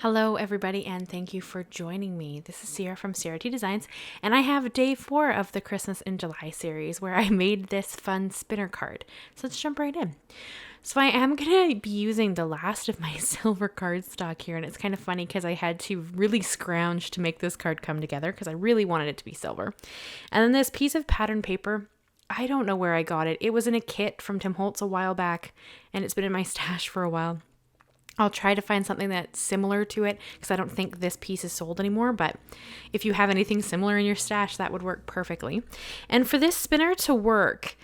Hello everybody and thank you for joining me. This is Ciara from Ciara T Designs and I have day 4 of the Christmas in July series where I made this fun spinner card. So let's jump right in. So I am going to be using the last of my silver cardstock here, and it's kind of funny because I had to really scrounge to make this card come together because I really wanted it to be silver. And then this piece of pattern paper, I don't know where I got it. It was in a kit from Tim Holtz a while back and it's been in my stash for a while. I'll try to find something that's similar to it because I don't think this piece is sold anymore, but if you have anything similar in your stash, that would work perfectly. And for this spinner to work,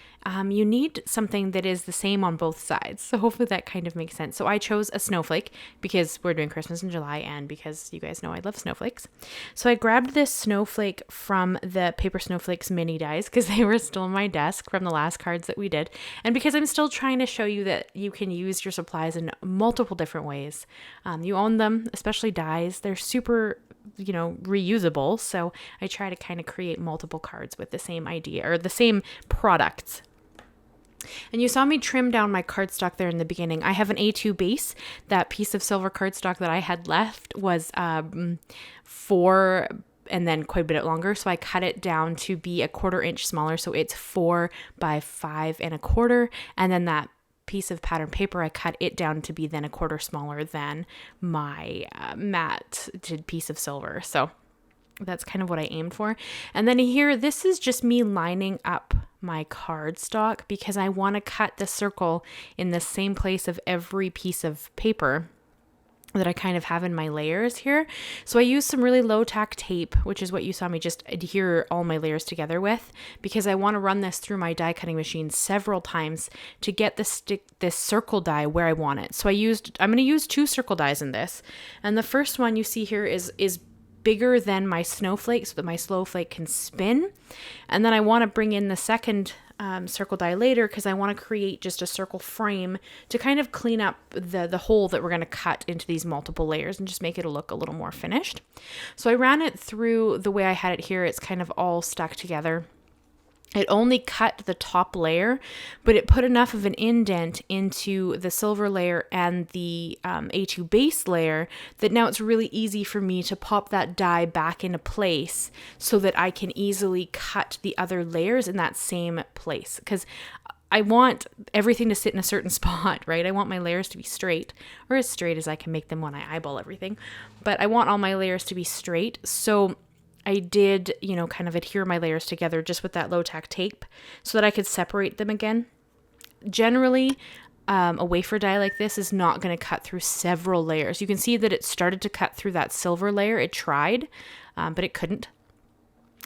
you need something that is the same on both sides. So hopefully that kind of makes sense. So I chose a snowflake because we're doing Christmas in July and because you guys know I love snowflakes. So I grabbed this snowflake from the Paper Snowflakes mini dies because they were still on my desk from the last cards that we did. And because I'm still trying to show you that you can use your supplies in multiple different ways. You own them, especially dies. They're super reusable. So I try to kind of create multiple cards with the same idea or the same products. And you saw me trim down my cardstock there in the beginning. I have an A2 base. That piece of silver cardstock that I had left was 4 and then quite a bit longer. So I cut it down to be a 1/4 inch smaller. So it's 4 by 5 1/4. And then that piece of pattern paper, I cut it down to be then 1/4 smaller than my matte piece of silver. So that's kind of what I aimed for. And then here, this is just me lining up my cardstock because I want to cut the circle in the same place of every piece of paper that I kind of have in my layers here. So I use some really low tack tape, which is what you saw me just adhere all my layers together with, because I want to run this through my die cutting machine several times to get this circle die where I want it. So I'm going to use 2 circle dies in this. And the first one you see here is bigger than my snowflake so that my snowflake can spin. And then I want to bring in the second circle die later because I want to create just a circle frame to kind of clean up the hole that we're going to cut into these multiple layers and just make it look a little more finished. So I ran it through the way I had it here. It's kind of all stuck together. It only cut the top layer, but it put enough of an indent into the silver layer and the A2 base layer that now it's really easy for me to pop that die back into place so that I can easily cut the other layers in that same place. Because I want everything to sit in a certain spot, right? I want my layers to be straight, or as straight as I can make them when I eyeball everything. But I want all my layers to be straight. So I did, kind of adhere my layers together just with that low tack tape so that I could separate them again. Generally, a wafer die like this is not going to cut through several layers. You can see that it started to cut through that silver layer. It tried, but it couldn't.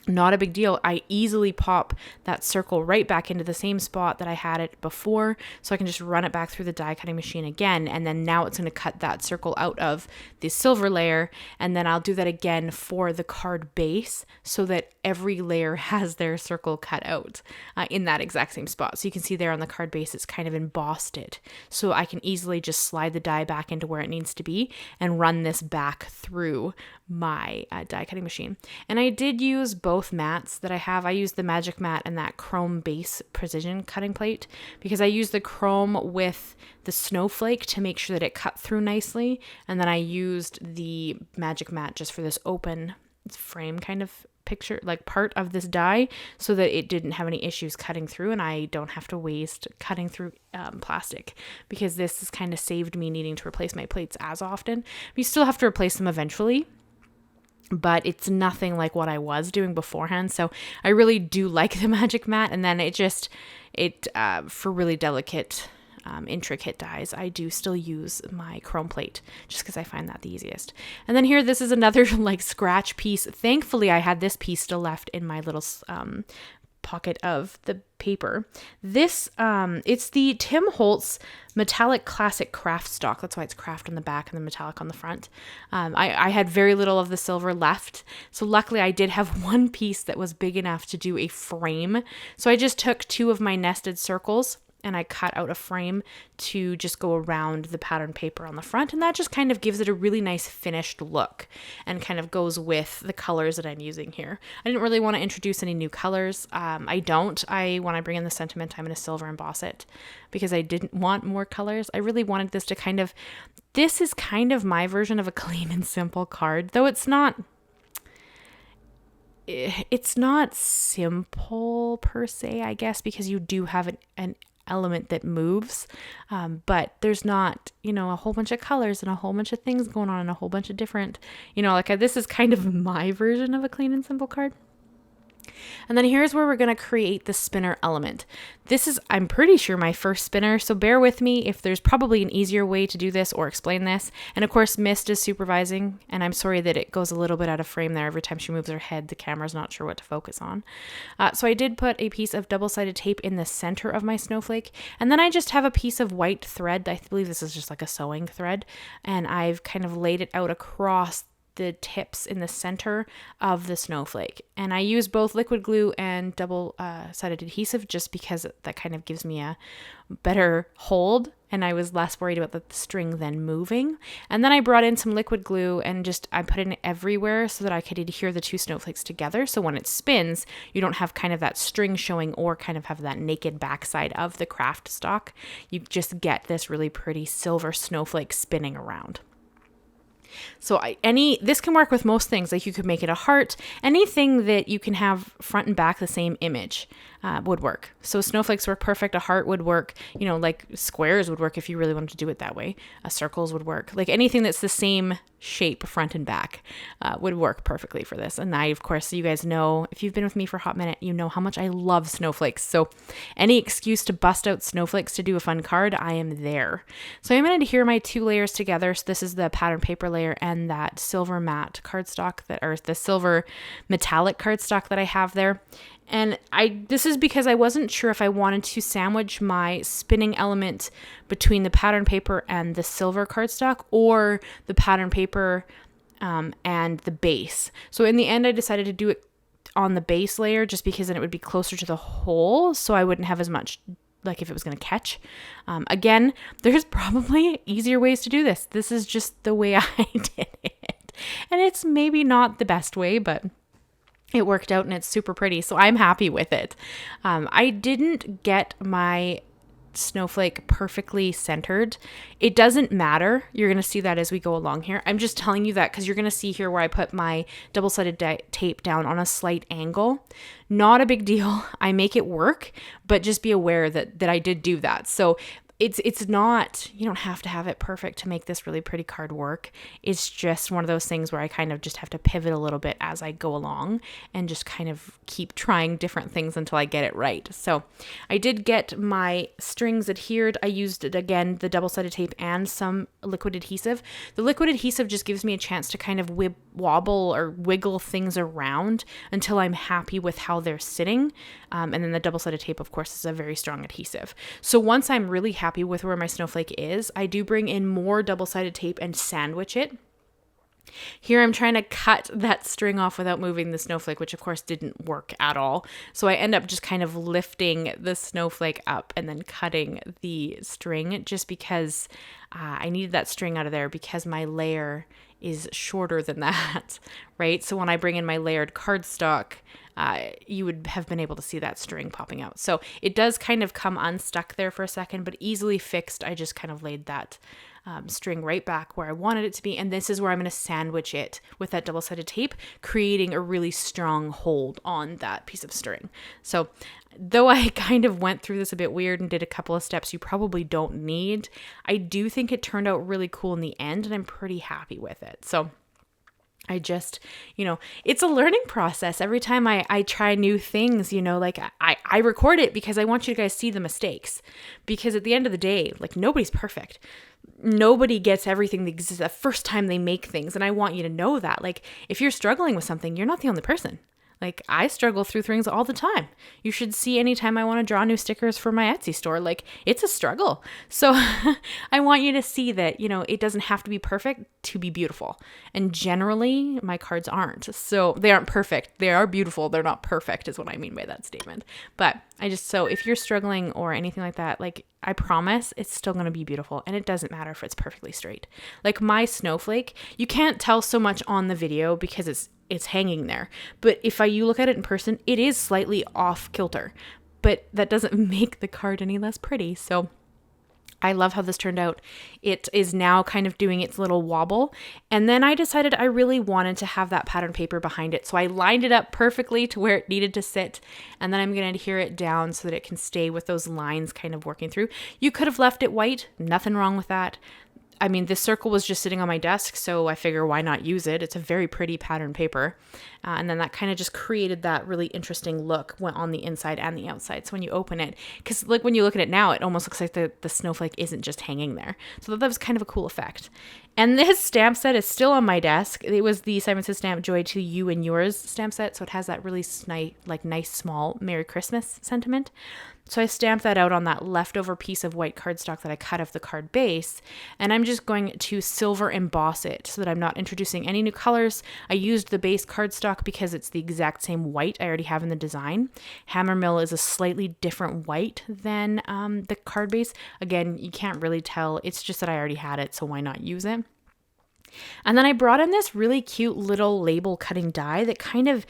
Not a big deal. I easily pop that circle right back into the same spot that I had it before, so I can just run it back through the die cutting machine again, and then now it's going to cut that circle out of the silver layer, and then I'll do that again for the card base so that every layer has their circle cut out in that exact same spot. So you can see there on the card base it's kind of embossed it, so I can easily just slide the die back into where it needs to be and run this back through my die cutting machine. And I did use both mats that I have. I used the Magic Mat and that chrome base precision cutting plate because I used the chrome with the snowflake to make sure that it cut through nicely, and then I used the Magic Mat just for this open frame kind of picture, like part of this die, so that it didn't have any issues cutting through and I don't have to waste cutting through plastic, because this has kind of saved me needing to replace my plates as often. You still have to replace them eventually, but it's nothing like what I was doing beforehand. So I really do like the Magic Mat. And then for really delicate, intricate dies, I do still use my chrome plate just because I find that the easiest. And then here, this is another like scratch piece. Thankfully, I had this piece still left in my little pocket of the paper. This, it's the Tim Holtz Metallic Classic Kraft-stock. That's why it's Kraft on the back and the metallic on the front. I had very little of the silver left. So luckily I did have one piece that was big enough to do a frame. So I just took 2 of my nested circles and I cut out a frame to just go around the pattern paper on the front. And that just kind of gives it a really nice finished look and kind of goes with the colors that I'm using here. I didn't really want to introduce any new colors. When I bring in the sentiment, I'm going to silver emboss it because I didn't want more colors. I really wanted this to this is kind of my version of a clean and simple card, though it's not simple per se, I guess, because you do have an element that moves, but there's not, a whole bunch of colors and a whole bunch of things going on and a whole bunch of different, this is kind of my version of a clean and simple card. And then here's where we're going to create the spinner element. This is, I'm pretty sure, my first spinner, so bear with me if there's probably an easier way to do this or explain this. And of course, Mist is supervising, and I'm sorry that it goes a little bit out of frame there. Every time she moves her head, the camera's not sure what to focus on. So I did put a piece of double-sided tape in the center of my snowflake, and then I just have a piece of white thread. I believe this is just like a sewing thread, and I've kind of laid it out across the tips in the center of the snowflake. And I use both liquid glue and double-sided adhesive just because that kind of gives me a better hold, and I was less worried about the string then moving. And then I brought in some liquid glue and I put it everywhere so that I could adhere the two snowflakes together. So when it spins, you don't have kind of that string showing or kind of have that naked backside of the Kraft-stock. You just get this really pretty silver snowflake spinning around. So this can work with most things. Like you could make it a heart. Anything that you can have front and back the same image would work. So snowflakes work perfect. A heart would work. Like squares would work if you really wanted to do it that way. Circles would work. Like anything that's the same shape front and back would work perfectly for this. And of course, you guys know, if you've been with me for a hot minute, you know how much I love snowflakes. So any excuse to bust out snowflakes to do a fun card, I am there. So I'm going to adhere my two layers together. So this is the pattern paper layer and that silver matte cardstock or the silver metallic cardstock that I have there. And this is because I wasn't sure if I wanted to sandwich my spinning element between the pattern paper and the silver cardstock or the pattern paper and the base. So in the end, I decided to do it on the base layer just because then it would be closer to the hole, so I wouldn't have as much, like if it was going to catch. Again, there's probably easier ways to do this. This is just the way I did it. And it's maybe not the best way, but it worked out and it's super pretty. So I'm happy with it. I didn't get my snowflake perfectly centered. It doesn't matter. You're going to see that as we go along here. I'm just telling you that because you're going to see here where I put my double-sided tape down on a slight angle. Not a big deal. I make it work, but just be aware that I did do that. So it's not, you don't have to have it perfect to make this really pretty card work. It's just one of those things where I kind of just have to pivot a little bit as I go along and just kind of keep trying different things until I get it right. So I did get my strings adhered. I used, again, the double-sided tape and some liquid adhesive. The liquid adhesive just gives me a chance to kind of wobble or wiggle things around until I'm happy with how they're sitting. And then the double-sided tape, of course, is a very strong adhesive. So once I'm really happy with where my snowflake is, I do bring in more double-sided tape and sandwich it. Here I'm trying to cut that string off without moving the snowflake, which of course didn't work at all. So I end up just kind of lifting the snowflake up and then cutting the string just because I needed that string out of there because my layer is shorter than that, right? So when I bring in my layered cardstock, you would have been able to see that string popping out. So it does kind of come unstuck there for a second, but easily fixed. I just kind of laid that string right back where I wanted it to be. And this is where I'm going to sandwich it with that double-sided tape, creating a really strong hold on that piece of string. So though I kind of went through this a bit weird and did a couple of steps you probably don't need, I do think it turned out really cool in the end, and I'm pretty happy with it. So I just, it's a learning process. Every time I try new things, like I record it because I want you guys to see the mistakes, because at the end of the day, like nobody's perfect. Nobody gets everything the first time they make things. And I want you to know that, like, if you're struggling with something, you're not the only person. Like, I struggle through things all the time. You should see anytime I want to draw new stickers for my Etsy store. Like, it's a struggle. So I want you to see that, it doesn't have to be perfect to be beautiful. And generally, my cards aren't. So they aren't perfect. They are beautiful. They're not perfect is what I mean by that statement. But so if you're struggling or anything like that, like, I promise it's still going to be beautiful, and it doesn't matter if it's perfectly straight. Like my snowflake, you can't tell so much on the video because it's hanging there. But if you look at it in person, it is slightly off kilter, but that doesn't make the card any less pretty. So I love how this turned out. It is now kind of doing its little wobble. And then I decided I really wanted to have that pattern paper behind it. So I lined it up perfectly to where it needed to sit. And then I'm going to adhere it down so that it can stay with those lines kind of working through. You could have left it white. Nothing wrong with that. I mean, this circle was just sitting on my desk, so I figure why not use it? It's a very pretty pattern paper. And then that kind of just created that really interesting look on the inside and the outside. So when you open it, because like when you look at it now, it almost looks like the snowflake isn't just hanging there. So that was kind of a cool effect. And this stamp set is still on my desk. It was the Simon Says Stamp Joy to You and Yours stamp set. So it has that really nice, small Merry Christmas sentiment. So I stamped that out on that leftover piece of white cardstock that I cut off the card base. And I'm just going to silver emboss it so that I'm not introducing any new colors. I used the base cardstock because it's the exact same white I already have in the design. Hammermill is a slightly different white than the card base. Again, you can't really tell. It's just that I already had it, so why not use it? And then I brought in this really cute little label cutting die that kind of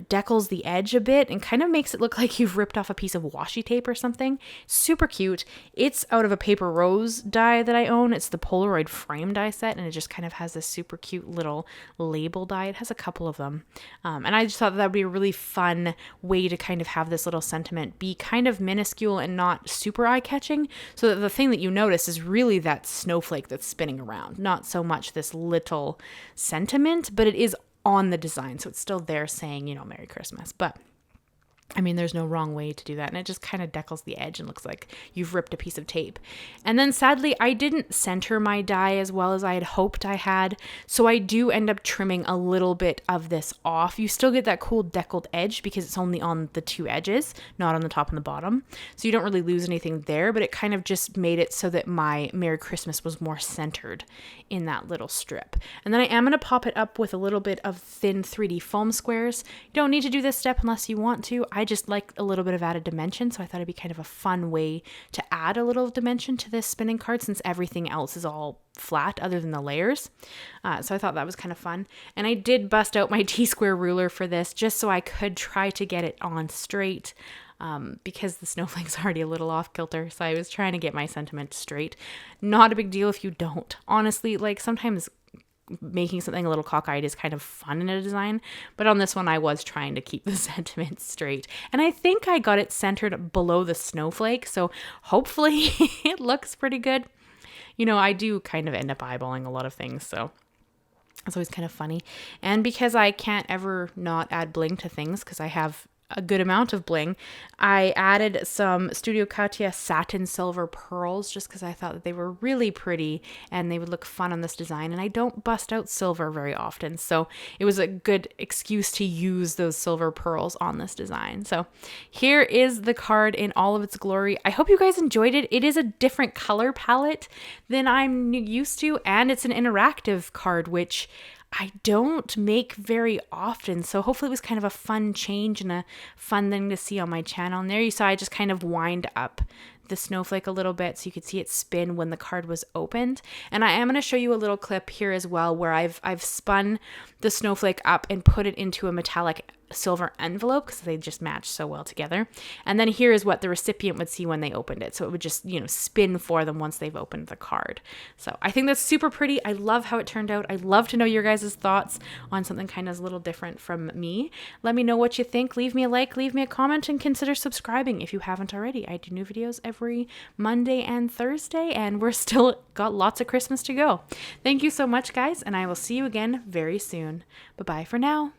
decals the edge a bit and kind of makes it look like you've ripped off a piece of washi tape or something. Super cute. It's out of a paper rose die that I own. It's the Polaroid frame die set, and it just kind of has this super cute little label die. It has a couple of them. And I just thought that would be a really fun way to kind of have this little sentiment be kind of minuscule and not super eye-catching, so that the thing that you notice is really that snowflake that's spinning around, not so much this little sentiment, but it is on the design. So it's still there saying, Merry Christmas. But I mean, there's no wrong way to do that. And it just kind of decals the edge and looks like you've ripped a piece of tape. And then sadly, I didn't center my die as well as I had hoped I had. So I do end up trimming a little bit of this off. You still get that cool deckled edge because it's only on the two edges, not on the top and the bottom. So you don't really lose anything there, but it kind of just made it so that my Merry Christmas was more centered in that little strip. And then I am going to pop it up with a little bit of thin 3D foam squares. You don't need to do this step unless you want to. I just like a little bit of added dimension, so I thought it'd be kind of a fun way to add a little dimension to this spinning card since everything else is all flat other than the layers. So I thought that was kind of fun. And I did bust out my T-square ruler for this just so I could try to get it on straight. Because the snowflake's already a little off kilter, so I was trying to get my sentiment straight. Not a big deal if you don't. Honestly, like sometimes making something a little cockeyed is kind of fun in a design, but on this one I was trying to keep the sentiment straight. And I think I got it centered below the snowflake, so hopefully it looks pretty good. I do kind of end up eyeballing a lot of things, so it's always kind of funny. And because I can't ever not add bling to things because I have a good amount of bling, I added some Studio Katia satin silver pearls just because I thought that they were really pretty and they would look fun on this design, and I don't bust out silver very often, so it was a good excuse to use those silver pearls on this design. So here is the card in all of its glory. I hope you guys enjoyed it. It is a different color palette than I'm used to, and it's an interactive card, which I don't make very often, so hopefully it was kind of a fun change and a fun thing to see on my channel. And there you saw I just kind of wind up the snowflake a little bit so you could see it spin when the card was opened. And I am going to show you a little clip here as well where I've spun the snowflake up and put it into a metallic silver envelope because they just match so well together. And then here is what the recipient would see when they opened it. So it would just, spin for them once they've opened the card. So I think that's super pretty. I love how it turned out. I'd love to know your guys' thoughts on something kind of a little different from me. Let me know what you think. Leave me a like, leave me a comment, and consider subscribing if you haven't already. I do new videos every Monday and Thursday, and we're still got lots of Christmas to go. Thank you so much, guys, and I will see you again very soon. Bye-bye for now.